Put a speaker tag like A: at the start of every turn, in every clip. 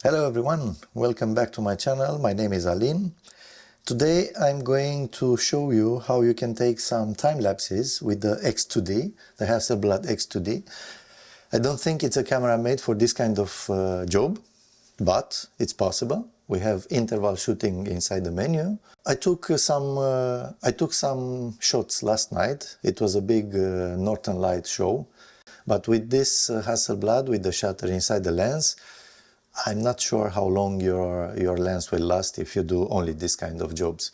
A: Hello everyone, welcome back to my channel. My name is Alin. Today I'm going to show you how you can take some time lapses with the X2D, the Hasselblad X2D. I don't think it's a camera made for this kind of job, but it's possible. We have interval shooting inside the menu. I took some shots last night. It was a big Northern Light show, but with this Hasselblad with the shutter inside the lens, I'm not sure how long your lens will last if you do only this kind of jobs.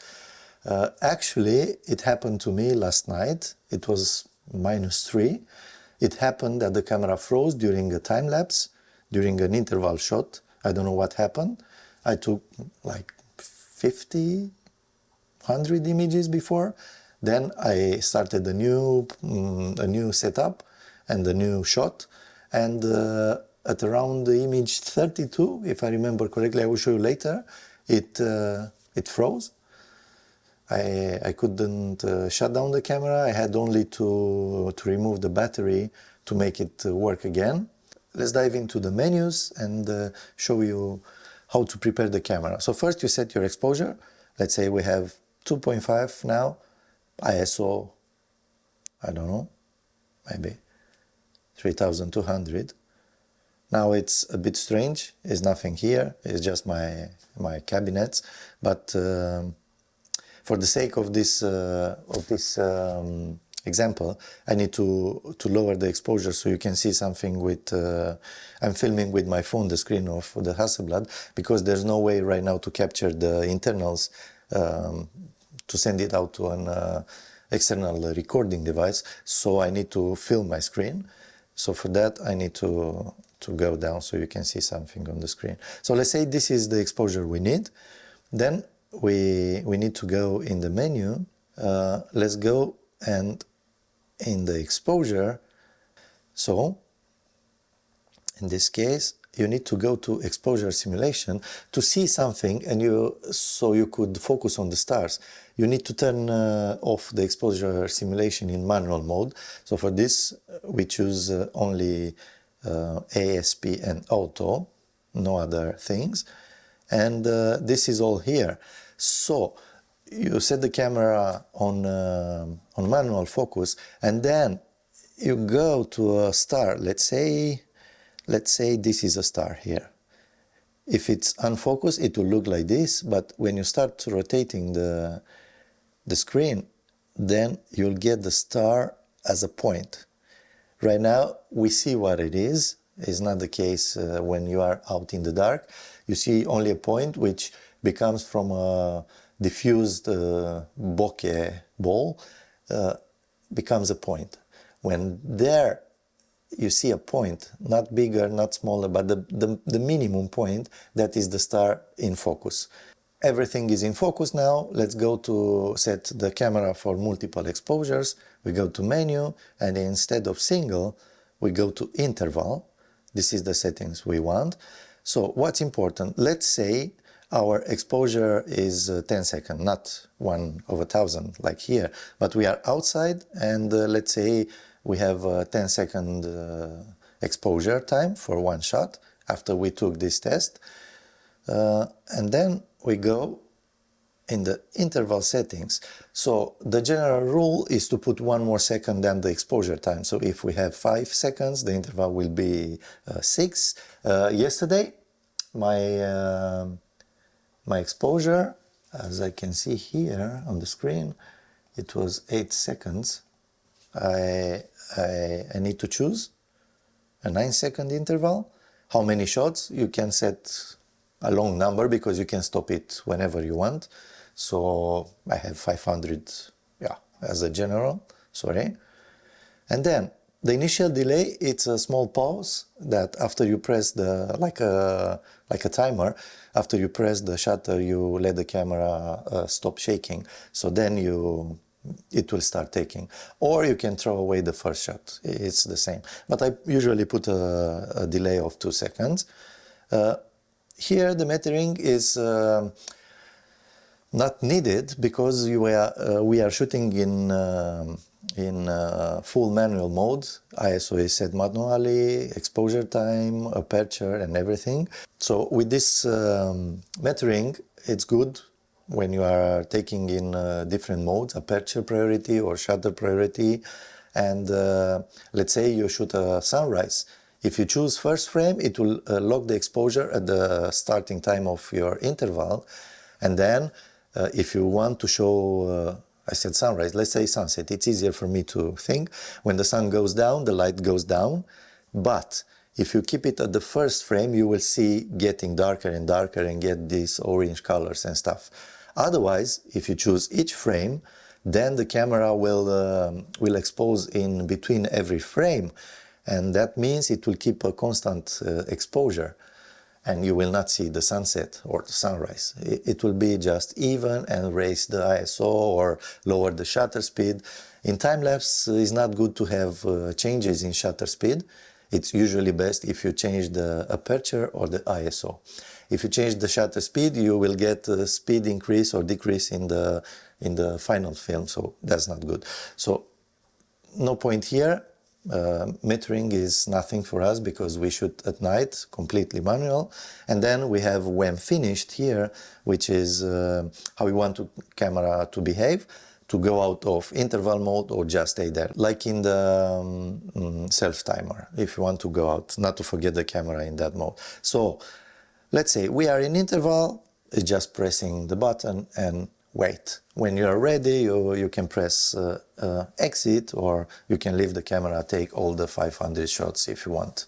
A: Actually, it happened to me last night. It was -3. It happened that the camera froze during a time lapse, during an interval shot. I don't know what happened. I took like 50, 100 images before. Then I started a new setup and a new shot. And at around the image 32, if I remember correctly, I will show you later, it froze. I couldn't shut down the camera. I had only to remove the battery to make it work again. Let's dive into the menus and show you how to prepare the camera. So first you set your exposure. Let's say we have 2.5 now, ISO, I don't know, maybe 3200. Now it's a bit strange, there's nothing here, it's just my cabinets, but for the sake of this example, I need to lower the exposure so you can see something with, I'm filming with my phone, the screen of the Hasselblad, because there's no way right now to capture the internals to send it out to an external recording device, so I need to film my screen. So for that I need to go down so you can see something on the screen. So let's say this is the exposure we need. Then we need to go in the menu. Let's go and in the exposure. So in this case you need to go to exposure simulation to see something, and so you could focus on the stars. You need to turn off the exposure simulation in manual mode. So for this we choose only ASP and auto, no other things, and this is all here. So you set the camera on manual focus, and then you go to a star. Let's say this is a star here. If it's unfocused, it will look like this, but when you start rotating the screen, then you'll get the star as a point. Right now we see what it is. It's not the case when you are out in the dark. You see only a point which becomes from a diffused bokeh ball, becomes a point. When there you see a point, not bigger, not smaller, but the minimum point, that is the star in focus. Everything is in focus now. Let's go to set the camera for multiple exposures. We go to menu, and instead of single, we go to interval. This is the settings we want. So what's important? Let's say our exposure is 10 seconds, not 1/1000 like here, but we are outside, and let's say we have a 10-second exposure time for one shot after we took this test. And then we go in the interval settings. So the general rule is to put 1 more second than the exposure time. So if we have 5 seconds, the interval will be 6. Yesterday, my exposure, as I can see here on the screen, it was 8 seconds. I need to choose a 9-second interval. How many shots? You can set a long number because you can stop it whenever you want. So I have 500, yeah, as a general, sorry. And then the initial delay, it's a small pause that after you press the, like a timer, after you press the shutter, you let the camera stop shaking. So then it will start taking. Or you can throw away the first shot, it's the same. But I usually put a delay of 2 seconds. Here the metering is not needed because we are shooting full manual mode. ISO is set manually, exposure time, aperture and everything. So with this metering, it's good when you are taking in different modes, aperture priority or shutter priority. And let's say you shoot a sunrise. If you choose first frame, it will lock the exposure at the starting time of your interval. And then if you want to show, I said sunrise, let's say sunset, it's easier for me to think. When the sun goes down, the light goes down. But if you keep it at the first frame, you will see getting darker and darker and get these orange colors and stuff. Otherwise, if you choose each frame, then the camera will expose in between every frame. And that means it will keep a constant exposure. And you will not see the sunset or the sunrise. It will be just even and raise the ISO or lower the shutter speed. In time-lapse, it's not good to have changes in shutter speed. It's usually best if you change the aperture or the ISO. If you change the shutter speed, you will get a speed increase or decrease in the final film, so that's not good. So no point here. Metering is nothing for us because we shoot at night, completely manual. And then we have when finished here, which is how we want the camera to behave, to go out of interval mode or just stay there, like in the self-timer, if you want to go out, not to forget the camera in that mode. So let's say we are in interval, it's just pressing the button and wait. When you are ready, you can press exit, or you can leave the camera, take all the 500 shots if you want.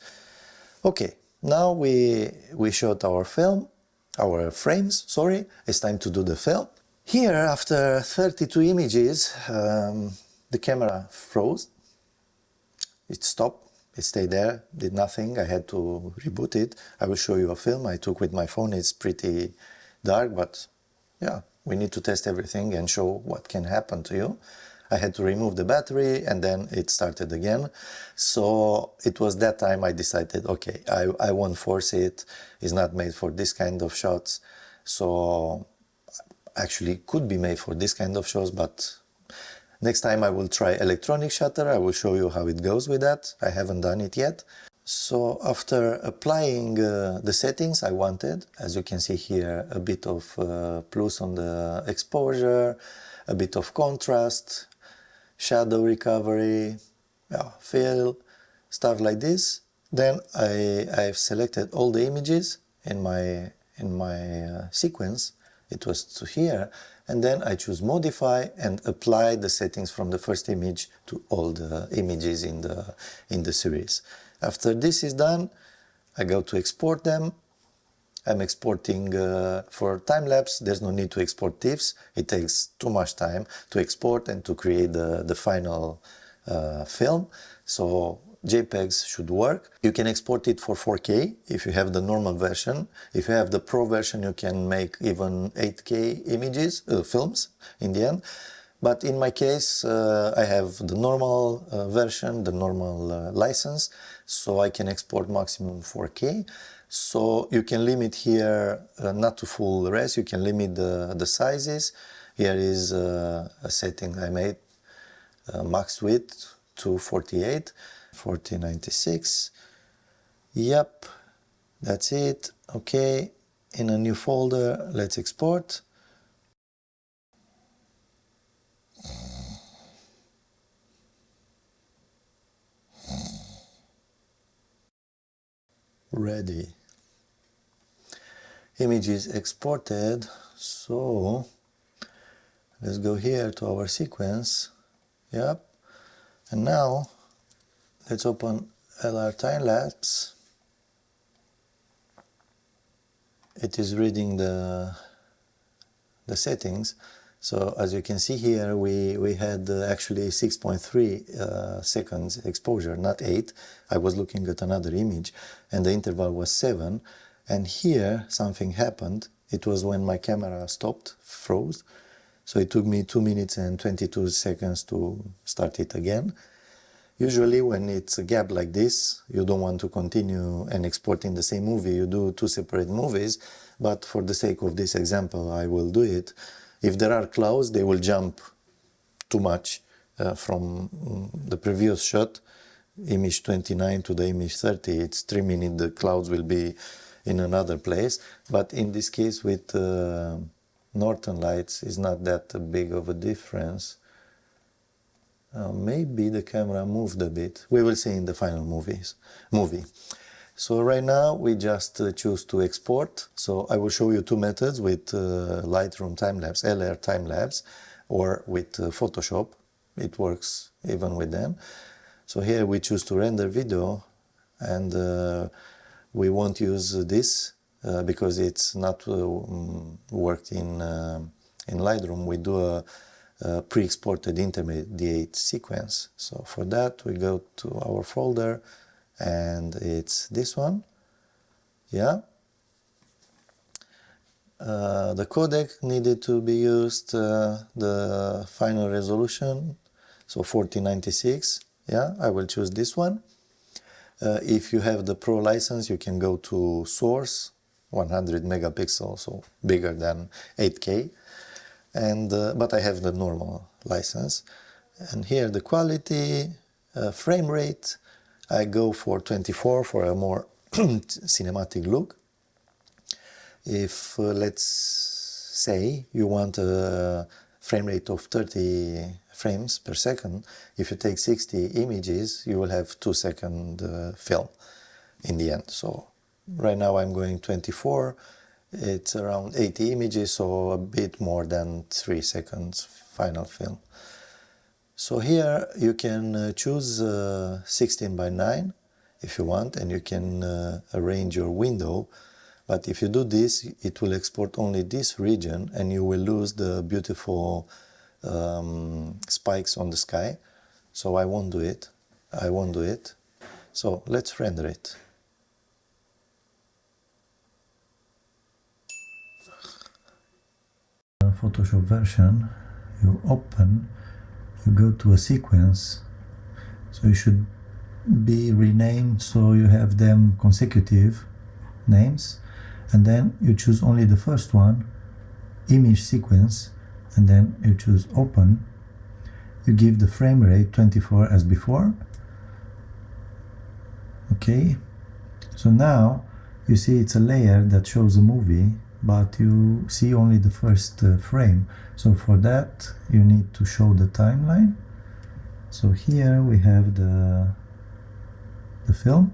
A: Okay, now we shot our film, our frames, sorry, it's time to do the film. Here, after 32 images, the camera froze. It stopped, it stayed there, did nothing, I had to reboot it. I will show you a film I took with my phone, it's pretty dark, but yeah. We need to test everything and show what can happen to you. I had to remove the battery and then it started again. So it was that time I decided, okay, I won't force it. It's not made for this kind of shots. So actually it could be made for this kind of shots, but next time I will try electronic shutter. I will show you how it goes with that. I haven't done it yet. So after applying the settings I wanted, as you can see here, a bit of plus on the exposure, a bit of contrast, shadow recovery, fill, stuff like this. Then I've selected all the images in my sequence. It was to here, and then I choose modify and apply the settings from the first image to all the images in the series. After this is done, I go to export them. I'm exporting for time-lapse, there's no need to export TIFFs. It takes too much time to export and to create the final film. So JPEGs should work. You can export it for 4K if you have the normal version. If you have the Pro version, you can make even 8K images, films in the end. But in my case, I have the normal version, the normal license, so I can export maximum 4K. So you can limit here, not to full res, you can limit the sizes. Here is a setting I made, max width to 48, 4096. Yep, that's it. Okay, in a new folder, let's export. Ready. Image is exported, so let's go here to our sequence. Yep. And now let's open LR Timelapse. It is reading the settings. So as you can see here, we had actually 6.3 seconds exposure, not 8. I was looking at another image and the interval was 7. And here something happened. It was when my camera stopped, froze. So it took me 2 minutes and 22 seconds to start it again. Usually when it's a gap like this, you don't want to continue and export in the same movie. You do 2 separate movies, but for the sake of this example, I will do it. If there are clouds, they will jump too much from the previous shot, image 29 to the image 30, it's 3 minutes, the clouds will be in another place. But in this case with Northern Lights, is not that big of a difference. Maybe the camera moved a bit. We will see in the final movie. So right now we just choose to export. So I will show you two methods with Lightroom Timelapse, LR Timelapse, or with Photoshop. It works even with them. So here we choose to render video, and we won't use this because it's not worked in Lightroom. We do a pre-exported intermediate sequence. So for that we go to our folder, and it's this one. Yeah. The codec needed to be used, the final resolution, so 4096. Yeah, I will choose this one. If you have the Pro license, you can go to source, 100 megapixels, so bigger than 8K. And but I have the normal license. And here the quality, frame rate, I go for 24 for a more cinematic look. If let's say you want a frame rate of 30 frames per second, if you take 60 images, you will have 2-second film in the end. So right now I'm going 24. It's around 80 images, so a bit more than 3 seconds final film. So here you can choose 16:9 if you want, and you can arrange your window. But if you do this, it will export only this region, and you will lose the beautiful spikes on the sky. So I won't do it. I won't do it. So let's render it. Photoshop version, you open, you go to a sequence, so you should be renamed so you have them consecutive names, and then you choose only the first one, image sequence, and then you choose open. You give the frame rate 24 as before. Okay, so now you see it's a layer that shows a movie, but you see only the first frame. So for that you need to show the timeline. So here we have the film,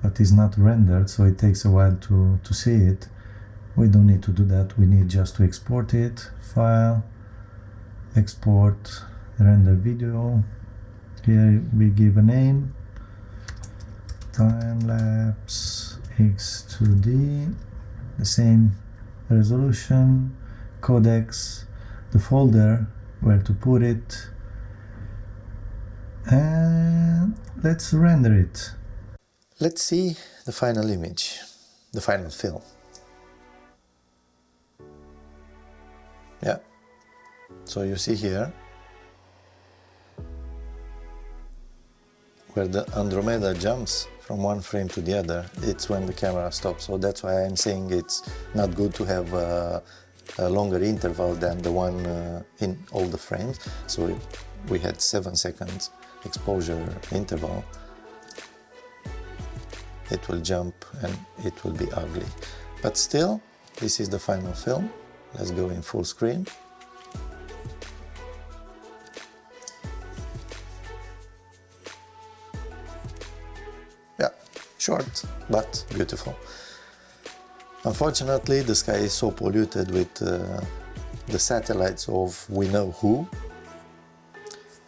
A: but it's not rendered, so it takes a while to see it. We don't need to do that, we need just to export it. File, export, render video. Here we give a name, Timelapse X2D, the same resolution, codecs, the folder where to put it, and let's render it. Let's see the final image, the final film. Yeah, so you see here where the Andromeda jumps from one frame to the other, it's when the camera stops. So that's why I'm saying it's not good to have a longer interval than the one in all the frames. So we had 7 seconds exposure interval. It will jump and it will be ugly. But still, this is the final film. Let's go in full screen. Yeah, short but beautiful. Unfortunately, the sky is so polluted with the satellites of we know who.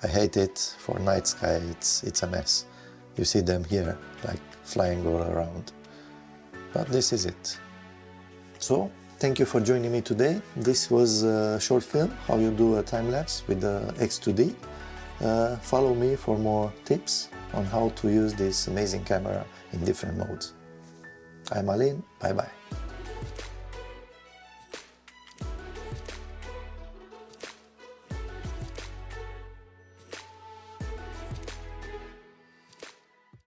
A: I hate it. For night sky, it's a mess. You see them here, like flying all around. But this is it. So, thank you for joining me today. This was a short film, how you do a time-lapse with the X2D. Follow me for more tips on how to use this amazing camera in different modes. I'm Alin, bye bye.